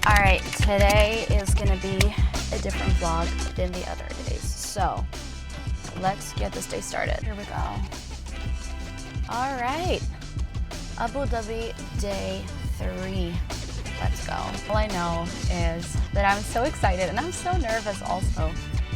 All right, today is gonna be a different vlog than the other days. So let's get this day started. Here we go. All right, Abu Dhabi day 3. Let's go. All I know is that I'm so excited and I'm so nervous also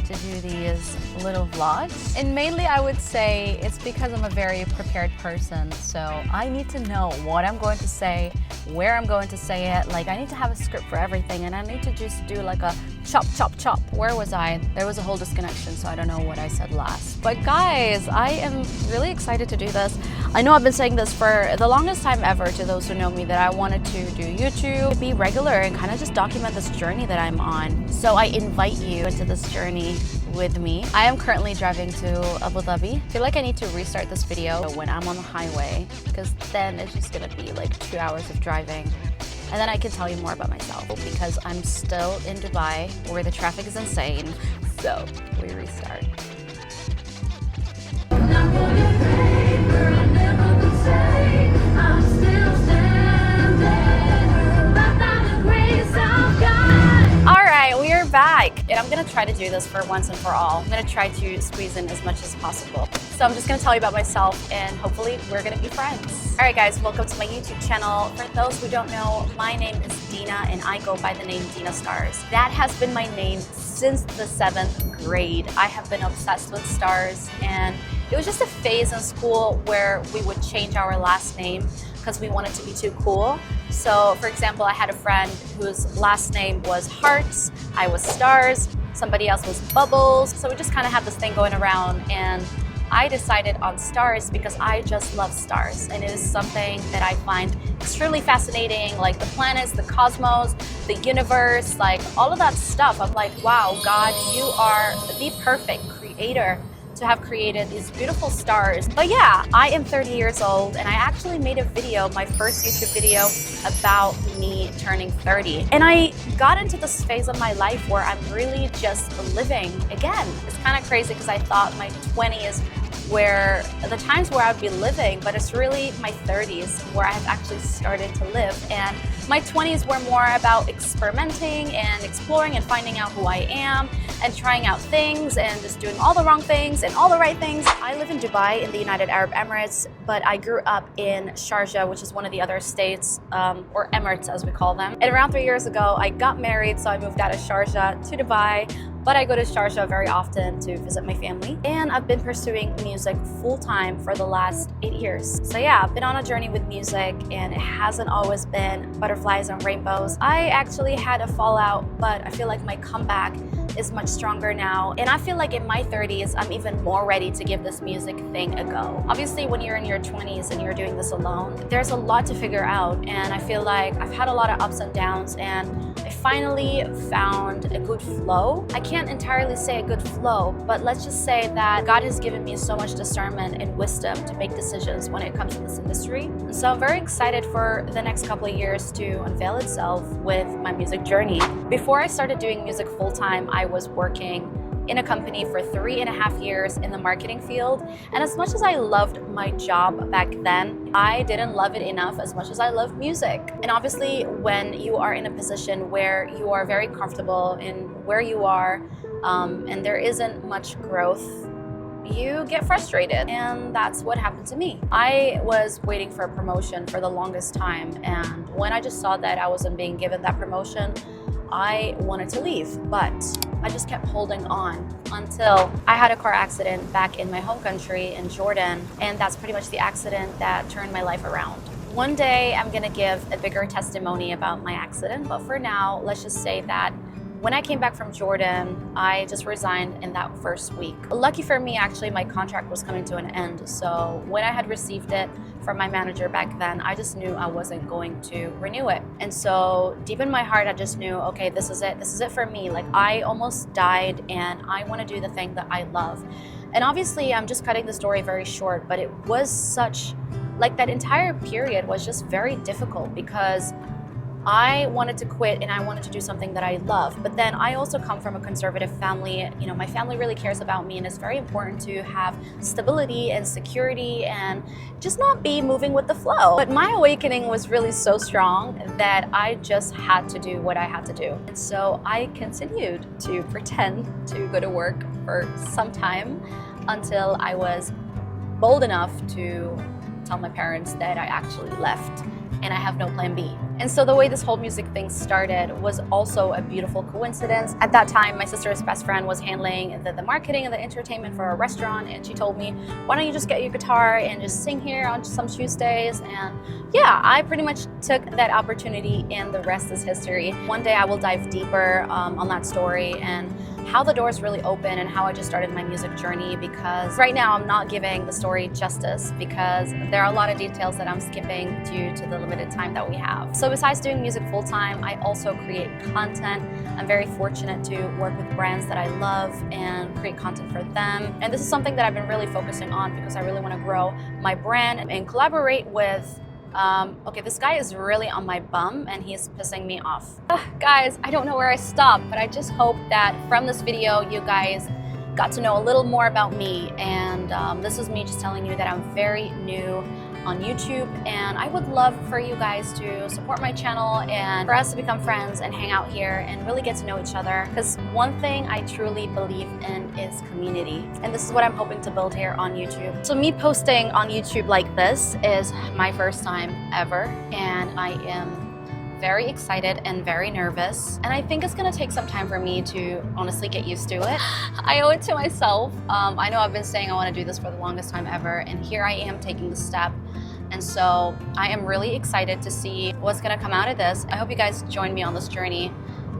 to do these little vlogs. And mainly I would say it's because I'm a very prepared person. So I need to know what I'm going to say, where I'm going to say it. Like I need to have a script for everything and I need to just do like a chop, chop, chop. Where was I? There was a whole disconnection, so I don't know what I said last. But guys, I am really excited to do this. I know I've been saying this for the longest time ever to those who know me that I wanted to do YouTube, be regular and kind of just document this journey that I'm on. So I invite you into this journey with me. I am currently driving to Abu Dhabi. I feel like I need to restart this video when I'm on the highway because then it's just gonna be like 2 hours of driving. And then I can tell you more about myself because I'm still in Dubai where the traffic is insane. So we restart. Back, and I'm gonna try to do this for once and for all. I'm gonna try to squeeze in as much as possible. So I'm just gonna tell you about myself and hopefully we're gonna be friends. All right guys, welcome to my YouTube channel. For those who don't know, my name is Dina and I go by the name Dina Stars. That has been my name since the 7th grade. I have been obsessed with stars and it was just a phase in school where we would change our last name because we wanted to be too cool. So for example, I had a friend whose last name was Hearts, I was Stars, somebody else was Bubbles. So we just kind of had this thing going around and I decided on Stars because I just love stars. And it is something that I find extremely fascinating, like the planets, the cosmos, the universe, like all of that stuff. I'm like, wow, God, you are the perfect creator to have created these beautiful stars. But yeah, I am 30 years old and I actually made a video, my first YouTube video about me turning 30. And I got into this phase of my life where I'm really just living again. It's kind of crazy because I thought my 20s were the times where I would be living, but it's really my 30s where I've actually started to live. And my 20s were more about experimenting and exploring and finding out who I am and trying out things and just doing all the wrong things and all the right things. I live in Dubai in the United Arab Emirates, but I grew up in Sharjah, which is one of the other states, or Emirates as we call them. And around 3 years ago, I got married, so I moved out of Sharjah to Dubai. But I go to Sharjah very often to visit my family. And I've been pursuing music full-time for the last 8 years. So yeah, I've been on a journey with music and it hasn't always been butterflies and rainbows. I actually had a fallout, but I feel like my comeback is much stronger now. And I feel like in my 30s, I'm even more ready to give this music thing a go. Obviously, when you're in your 20s and you're doing this alone, there's a lot to figure out. And I feel like I've had a lot of ups and downs and I finally found a good flow. I can't entirely say a good flow, but let's just say that God has given me so much discernment and wisdom to make decisions when it comes to this industry. And so I'm very excited for the next couple of years to unveil itself with my music journey. Before I started doing music full-time, I was working in a company for 3.5 years in the marketing field. And as much as I loved my job back then, I didn't love it enough as much as I love music. And obviously when you are in a position where you are very comfortable in where you are and there isn't much growth, you get frustrated, and that's what happened to me. I was waiting for a promotion for the longest time, and when I just saw that I wasn't being given that promotion, I wanted to leave, but I just kept holding on until I had a car accident back in my home country in Jordan, and that's pretty much the accident that turned my life around. One day I'm gonna give a bigger testimony about my accident, but for now, let's just say that when I came back from Jordan, I just resigned in that first week. Lucky for me, actually, my contract was coming to an end. So when I had received it from my manager back then, I just knew I wasn't going to renew it. And so deep in my heart, I just knew, okay, this is it. This is it for me. Like I almost died and I want to do the thing that I love. And obviously, I'm just cutting the story very short, but it was such, like that entire period was just very difficult because I wanted to quit and I wanted to do something that I love. But then I also come from a conservative family. You know, my family really cares about me, and it's very important to have stability and security and just not be moving with the flow. But my awakening was really so strong that I just had to do what I had to do. And so I continued to pretend to go to work for some time until I was bold enough to tell my parents that I actually left and I have no plan B. And so the way this whole music thing started was also a beautiful coincidence. At that time, my sister's best friend was handling the marketing and the entertainment for a restaurant, and she told me, why don't you just get your guitar and just sing here on some Tuesdays? And yeah, I pretty much took that opportunity, and the rest is history. One day I will dive deeper on that story and how the doors really open and how I just started my music journey, because right now I'm not giving the story justice because there are a lot of details that I'm skipping due to the limited time that we have. So besides doing music full-time, I also create content. I'm very fortunate to work with brands that I love and create content for them. And this is something that I've been really focusing on because I really want to grow my brand and collaborate with okay, this guy is really on my bum and he's pissing me off. Guys, I don't know where I stopped, but I just hope that from this video you guys got to know a little more about me. And this is me just telling you that I'm very new on YouTube, and I would love for you guys to support my channel and for us to become friends and hang out here and really get to know each other, because one thing I truly believe in is community, and this is what I'm hoping to build here on YouTube. So me posting on YouTube like this is my first time ever, and I am very excited and very nervous, and I think it's gonna take some time for me to honestly get used to it. I owe it to myself. I know I've been saying I want to do this for the longest time ever, and here I am taking the step. And so I am really excited to see what's gonna come out of this. I hope you guys join me on this journey,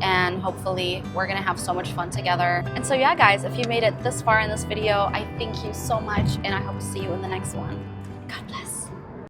and hopefully we're gonna have so much fun together. And so yeah, guys, if you made it this far in this video, I thank you so much, and I hope to see you in the next one. God bless.